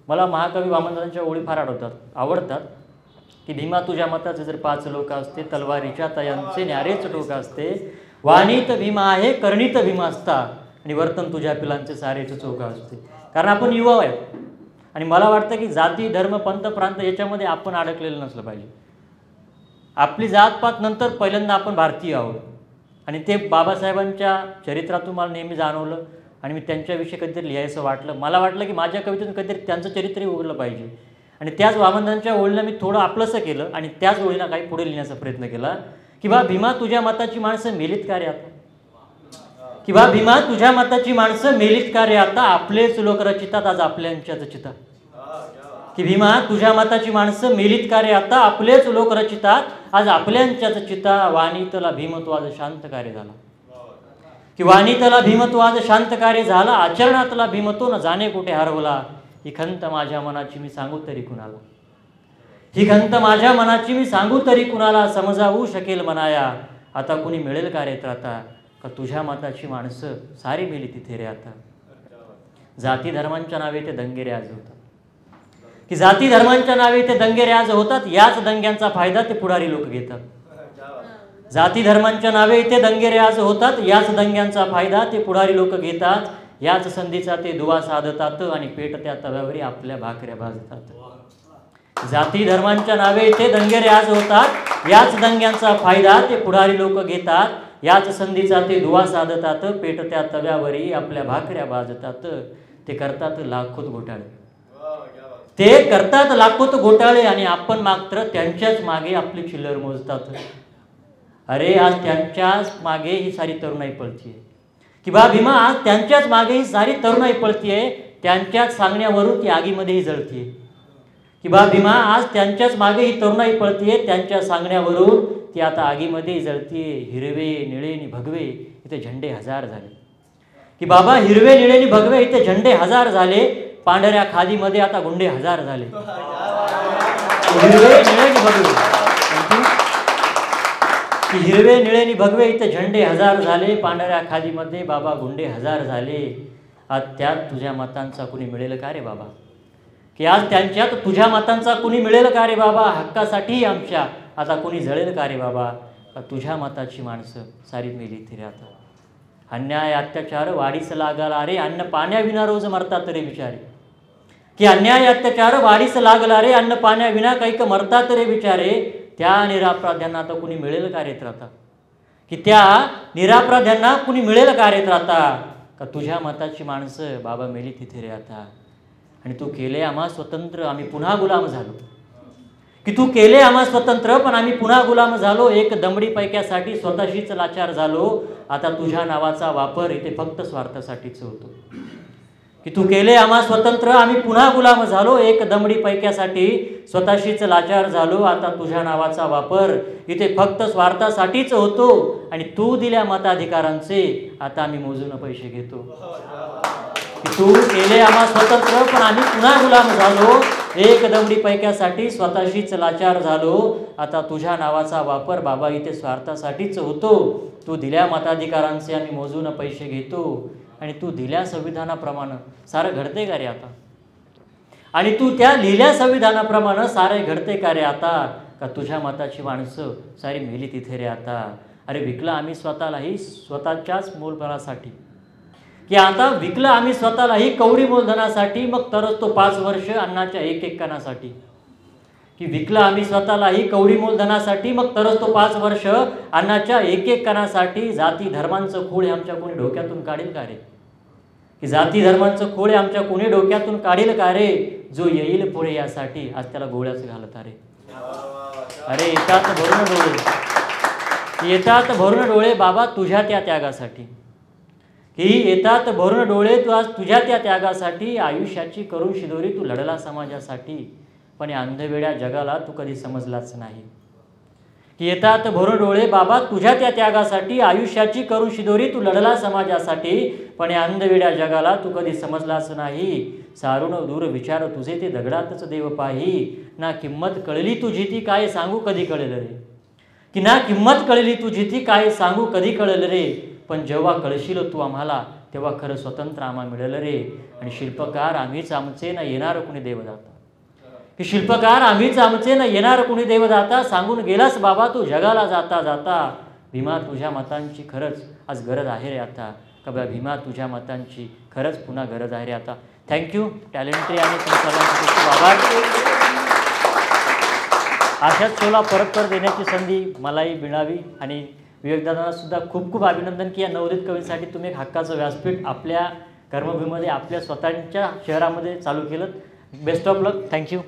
मला महाकवी वामनदादांच्या ओळी फार आवडतात की भीमा तुझ्या मताचे जर 5 लोक असते, तलवारीच्या तयांचे न्यारेच टोक असते, वाणीत भीमा आहे करणीत भीमा असता, आणि वर्तन तुझ्या पिलांचे सारेच चोख असते. कारण आपण युवा आहे आणि मला वाटतं की जाती धर्म पंथ प्रांत याच्यामध्ये आपण अडकलेलं नसलं पाहिजे. आपली जातपात नंतर पहिल्यांदा आपण भारतीय आहोत आणि ते बाबासाहेबांच्या चरित्रातून मला नेहमी जाणवलं आणि मी त्यांच्याविषयी कधीतरी लिहायचं वाटलं. मला वाटलं की माझ्या कवितेतून कधीतरी त्यांचं चरित्रही उघडलं पाहिजे आणि त्याच वामनदादांच्या ओळीला मी थोडं आपलंसं केलं आणि त्याच ओळीला काही पुढे लिहिण्याचा प्रयत्न केला की बा भीमा तुझ्या मताची माणसं मेलीत का रे आता, की बा भीमा तुझ्या मताची माणसं मेलीत का रे आता, आपलेच लोक रचितात आज आपल्यांच्याच चिता. की भीमा तुझ्या मताची माणसं मेलीत का रे आता, आपलेच लोक रचितात आज आपल्यांच्याच चिता. वाणीतला भीमत्व आज शांत कार्य झाला, की वाणीतला भीमत्व आज शांत कार्य झाला, आचरणातला भीमत्व न जाणे कुठे हरवला. ही खंत माझ्या मनाची मी सांगू तरी कुणाला, ही खंत माझ्या मनाची मी सांगू तरी कुणाला, समजावू शकेल मनाया आता कुणी मिळेल का रे त्राता, का तुझ्या मताची माणसं सारी मेली तिथे रे आता. जाती धर्मांच्या नावे ते दंगेरे आज होतात, की जाती धर्मांच्या नावे ते दंगेरे आज होतात, याच दंग्यांचा फायदा ते पुढारी लोक घेतात. जाती धर्मांच्या नावे ते दंगेरे आज होतात, याच दंग्यांचा फायदा ते पुढारी लोक घेतात, याच संधीचा ते दुवा साधतात आणि पेटत्या तव्यावरी आपल्या भाकऱ्या भाजतात. जाती धर्मांच्या नावे ते दंगेरे आज होतात, याच दंग्यांचा फायदा ते पुढारी लोक घेतात, याच संधीचा ते दुवा साधतात, पेटत्या तव्यावरी आपल्या भाकऱ्या भाजतात. ते करतात लाखोत घोटाळे, ते करतात लाखोत घोटाळे आणि आपण मात्र त्यांच्याच मागे आपली चिल्लर मोजतात. अरे आज त्यांच्याच मागे ही सारी तरुणाई पळतीये, की बा भीमा आज त्यांच्याच मागे ही सारी तरुणाई पळतीये, त्यांच्याच सांगण्यावरून ती आगीमध्येही जळतीये. की बा भीमा आज त्यांच्याच मागे ही तरुणाई पळतीये, त्यांच्या सांगण्यावरून ती आता आगीमध्येही जळतीये. हिरवे निळे नि भगवे इथे झेंडे हजार झाले, की बाबा हिरवे निळे नि भगवे इथे झेंडे हजार झाले, पांढऱ्या खादीमध्ये आता गुंडे हजार झाले. हिरवे निळे नि भगवे, की हिरवे निळे नि भगवे इथे झेंडे हजार झाले, पांढऱ्या खादीमध्ये बाबा गुंडे हजार झाले. आज त्यात तुझ्या मतांचा कुणी मिळेल का रे बाबा, की आज त्यांच्यात तुझ्या मतांचा कुणी मिळेल का रे बाबा, हक्कासाठी आमच्या आता कुणी जळेल का रे बाबा, का तुझ्या मताची माणसं सारी मेली तिथे आता. अन्याय अत्याचार वाढीस लागला रे, अन्न पाण्याविना रोज मरतात रे बिचारे, की अन्याय अत्याचार वाढीस लागला रे, अन्न पाण्याविना कैक मरतात रे बिचारे. त्या निरापराध्यांना आता कुणी मिळेल का रे त्राता, की त्या निरापराध्यांना कुणी मिळेल का रे त्राता, का तुझ्या मताची माणसं बाबा मेली तिथे रे आता. आणि तू केले आम्हा स्वतंत्र आम्ही पुन्हा गुलाम झालो, की तू केले आम्हा स्वतंत्र पण आम्ही पुन्हा गुलाम झालो, एक दमडी पैक्यासाठी स्वतःशीच लाचार झालो, आता तुझ्या नावाचा वापर इथे फक्त स्वार्थासाठीच होतो. की तू केले आम्हा स्वतंत्र आम्ही पुन्हा गुलाम झालो, एक दमडी पैक्यासाठी स्वतःशीच लाचार झालो, आता तुझ्या नावाचा वापर इथे फक्त स्वार्थासाठीच होतो, आणि तू दिल्या मताधिकारांचे आता आम्ही मोजून पैसे घेतो. की तू केले आम्हा स्वतंत्र पण आम्ही पुन्हा गुलाम झालो, एक दमडी पैक्यासाठी स्वतःशीच लाचार झालो, आता तुझ्या नावाचा वापर बाबा इथे स्वार्थासाठीच होतो. तू दिल्या मताधिकारांचे आम्ही मोजून पैसे घेतो, आणि तू दिल्या संविधानाप्रमाणे सारं घडते का रे आता, आणि तू त्या लिहिल्या संविधानाप्रमाणे सारे घडते का रे आता, का तुझ्या मताची माणसं सारी मेली तिथे रे आता. अरे विकला आम्ही स्वतःलाही स्वतःच्याच मूलधनासाठी, की आता विकलं आम्ही स्वतःलाही कवडी मूलधनासाठी, मग तरच तो 5 वर्ष अन्नाच्या एक कणासाठी. की विकलं आम्ही स्वतःलाही कवडी मूलधनासाठी, मग तरच तो 5 वर्ष अन्नाच्या एक कणासाठी. जाती धर्मांचं खोळे आमच्या कोणी डोक्यातून काढेल का रे, की जाती धर्मांचं खोळे आमच्या कोणी डोक्यातून काढेल का रे, जो येईल पुढे यासाठी आज त्याला गोळ्याच घालत रे. अरे येतात भरून डोळे, येतात भरून डोळे बाबा तुझ्या त्या त्यागासाठी, ही येतात भरून डोळे तू आज तुझ्या त्या त्यागासाठी. आयुष्याची करून शिदोरी तू लढला समाजासाठी, पण या अंधवेड्या जगाला तू कधी समजलाच नाही. की येतात भरून डोळे बाबा तुझ्या त्या त्यागासाठी, आयुष्याची करून शिदोरी तू लढला समाजासाठी, पण या अंधवेड्या जगाला तू कधी समजलाच नाही. सारून दूर विचार तुझे ते दगडातच देव पाही, ना किंमत कळली तुझी ती काय सांगू कधी कळेल रे, की ना किंमत कळली तुझी ती काय सांगू कधी कळेल रे. पण जेव्हा कळशील तू आम्हाला तेव्हा खरं स्वतंत्र आम्हा मिळेल रे. आणि शिल्पकार आम्हीच आमचे ना येणार कुणी देवदाता, की शिल्पकार आम्हीच आमचे ना येणार कुणी देवदाता, सांगून गेलास बाबा तू जगाला जाता जाता. भीमा तुझ्या मतांची खरंच आज गरज आहे रे आता, का भीमा तुझ्या मतांची खरंच पुन्हा गरज आहे रे आता. थँक्यू टॅलेंटरी आणि संसाधनांसाठी खूप आभार. अशाच शोला परत देण्याची संधी मलाही मिळावी. आणि विवेकदादांना सुद्धा खूप खूप अभिनंदन की या नवोदित कवींसाठी तुम्ही एक हक्काचं व्यासपीठ आपल्या कर्मभूमीमध्ये आपल्या स्वतःच्या शहरामध्ये चालू केलं. Best of luck. थँक्यू.